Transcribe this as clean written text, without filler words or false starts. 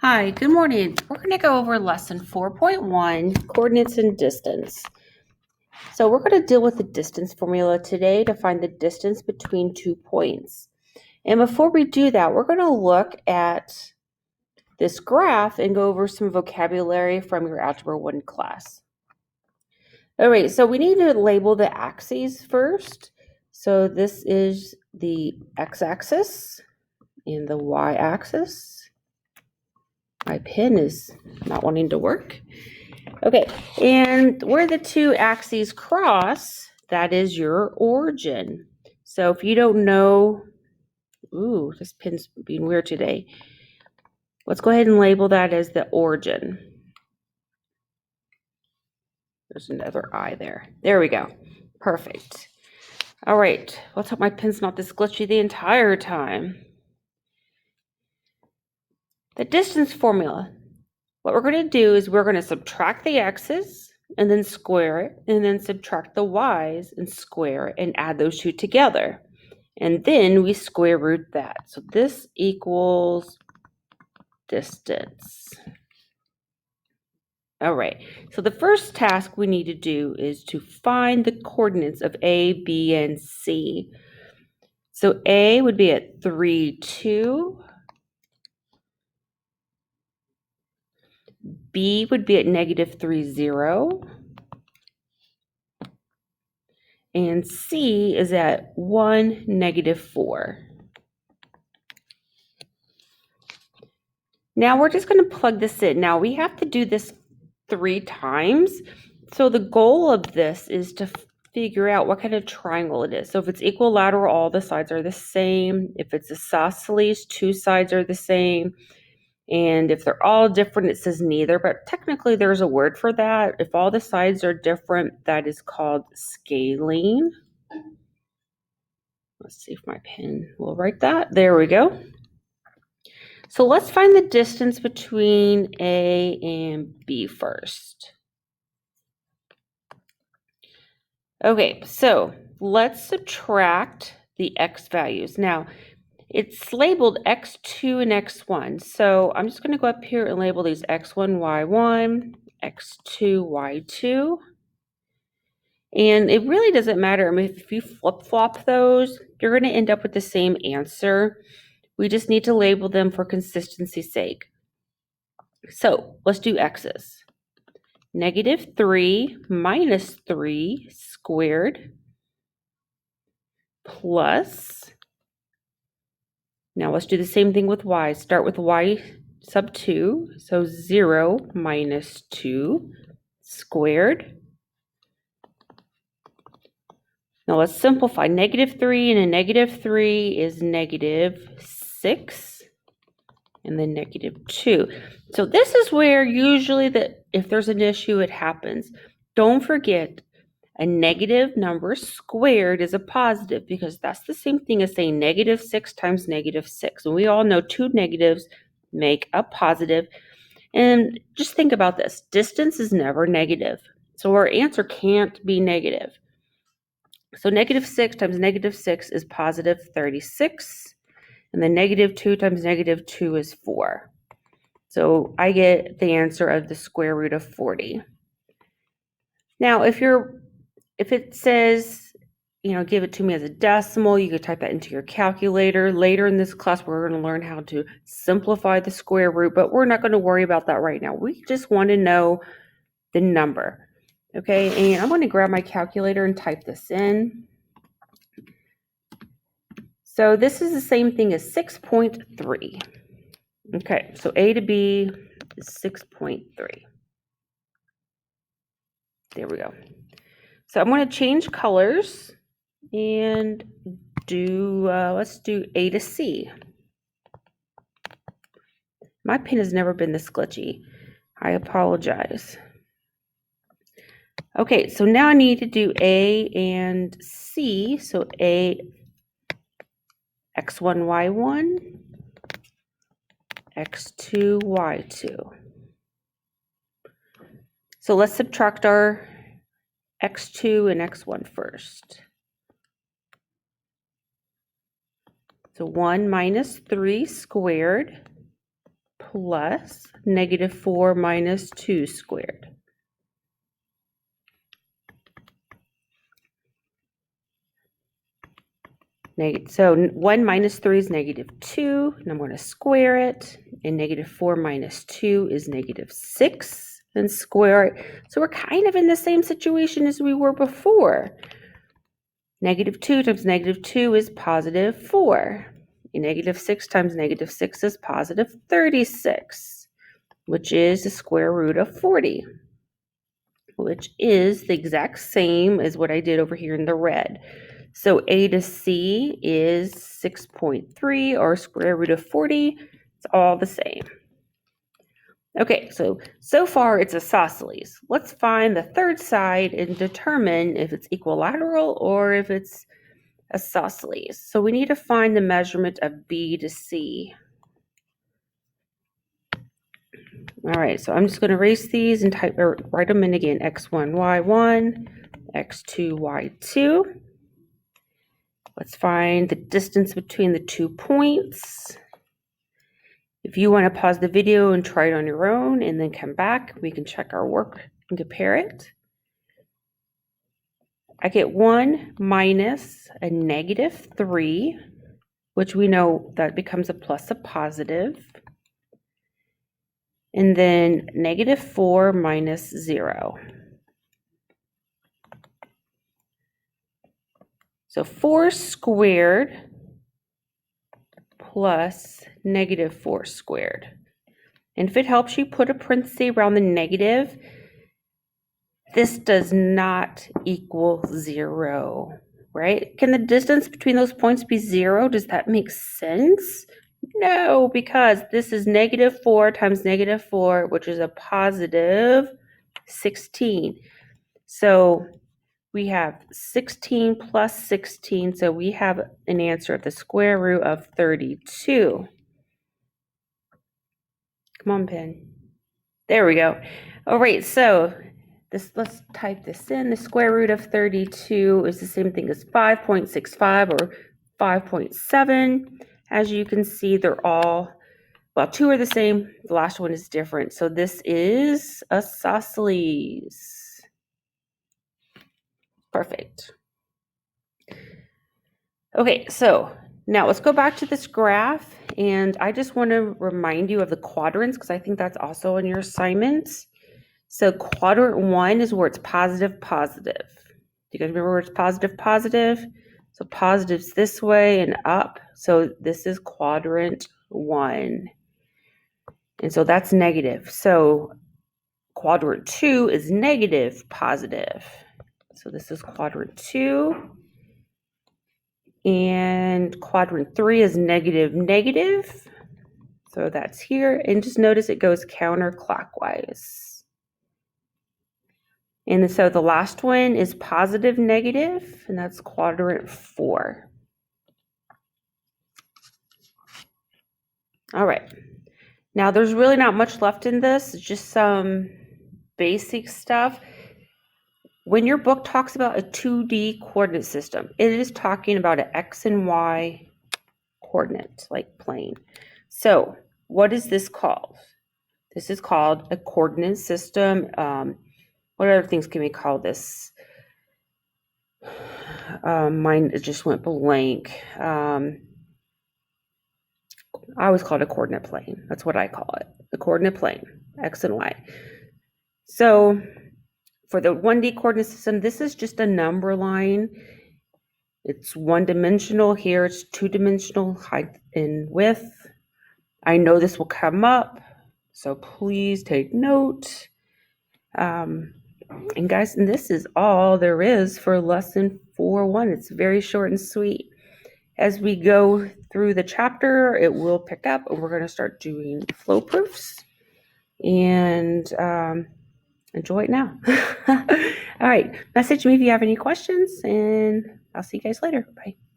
Hi, good morning. We're going to go over lesson 4.1, coordinates and distance. So we're going to deal with the distance formula today to find the distance between 2 points. And before we do that, we're going to look at this graph and go over some vocabulary from your Algebra 1 class. All right, so we need to label the axes first. So this is the x-axis and the y-axis. My pen is not wanting to work. Okay, and where the two axes cross, that is your origin. So if you don't know, this pen's being weird today. Let's go ahead and label that as the origin. There's another I there. There we go. Perfect. All right, let's hope my pen's not this glitchy the entire time. The distance formula. What we're going to do is we're going to subtract the x's and then square it, and then subtract the y's and square it, and add those two together. And then we square root that. So this equals distance. All right, so the first task we need to do is to find the coordinates of A, B, and C. So A would be at 3, 2. B would be at -3, 0. And C is at 1, -4. Now we're just going to plug this in. Now we have to do this 3 times. So the goal of this is to figure out what kind of triangle it is. So if it's equilateral, all the sides are the same. If it's isosceles, 2 sides are the same. And if they're all different, it says neither. But technically, there's a word for that. If all the sides are different, that is called scalene. Let's see if my pen will write that. There we go. So let's find the distance between A and B first. Okay, so let's subtract the x values. Now, it's labeled x2 and x1. So I'm just going to go up here and label these x1, y1, x2, y2. And it really doesn't matter. I mean, if you flip-flop those, you're going to end up with the same answer. We just need to label them for consistency's sake. So let's do x's. -3 minus 3 squared plus, now let's do the same thing with y. Start with y sub 2, so 0 minus 2 squared. Now let's simplify. -3 and a -3 is -6, and then -2. So this is where usually if there's an issue, it happens. Don't forget, a negative number squared is a positive, because that's the same thing as saying -6 times -6. And we all know two negatives make a positive. And just think about this. Distance is never negative. So our answer can't be negative. So -6 times -6 is positive 36. And then -2 times -2 is 4. So I get the answer of the square root of 40. Now, if it says, give it to me as a decimal, you could type that into your calculator. Later in this class, we're going to learn how to simplify the square root, but we're not going to worry about that right now. We just want to know the number. Okay, and I'm going to grab my calculator and type this in. So this is the same thing as 6.3. Okay, so A to B is 6.3. There we go. So I'm going to change colors and let's do A to C. My pen has never been this glitchy. I apologize. Okay, so now I need to do A and C. So A, x1, y1, x2, y2. So let's subtract our x2 and x1 first. So 1 minus 3 squared plus negative 4 minus 2 squared. So 1 minus 3 is negative 2, and I'm going to square it, and negative 4 minus 2 is negative 6, and square it. So we're kind of in the same situation as we were before. Negative 2 times negative 2 is positive 4. And negative 6 times negative 6 is positive 36, which is the square root of 40, which is the exact same as what I did over here in the red. So A to C is 6.3, or square root of 40. It's all the same. Okay, so far it's isosceles. Let's find the third side and determine if it's equilateral or if it's isosceles. So we need to find the measurement of B to C. All right, so I'm just going to erase these and write them in again. X1, Y1, X2, Y2. Let's find the distance between the 2 points. If you want to pause the video and try it on your own and then come back, we can check our work and compare it. I get 1 minus a negative 3, which we know that becomes a plus a positive. And then negative 4 minus 0. So 4 squared plus negative 4 squared. And if it helps you put a parenthesis around the negative, this does not equal 0, right? Can the distance between those points be 0? Does that make sense? No, because this is negative 4 times negative 4, which is a positive 16. So we have 16 plus 16, so we have an answer of the square root of 32. Come on, pen. There we go. All right, so let's type this in. The square root of 32 is the same thing as 5.65 or 5.7. As you can see, they're all, well, 2 are the same. The last one is different. So this is isosceles. Perfect. Okay, so now let's go back to this graph, and I just want to remind you of the quadrants because I think that's also in your assignments. So quadrant 1 is where it's positive, positive. Do you guys remember where it's positive, positive? So positive's this way and up. So this is quadrant 1. And so that's negative. So quadrant 2 is negative, positive. So this is quadrant 2. And quadrant 3 is negative, negative. So that's here. And just notice it goes counterclockwise. And so the last one is positive, negative, and that's quadrant 4. All right. Now there's really not much left in this, just some basic stuff. When your book talks about a 2D coordinate system, it is talking about an X and Y coordinate, like plane. So what is this called? This is called a coordinate system. What other things can we call this? Mine just went blank. I always call it a coordinate plane. That's what I call it, the coordinate plane, X and Y. So for the 1D coordinate system, this is just a number line. It's one-dimensional. Here it's two-dimensional, height and width. I know this will come up, so please take note. And guys, and this is all there is for lesson 4.1. It's very short and sweet. As we go through the chapter, it will pick up, and we're going to start doing flow proofs. And enjoy it now. All right, message me if you have any questions, and I'll see you guys later. Bye.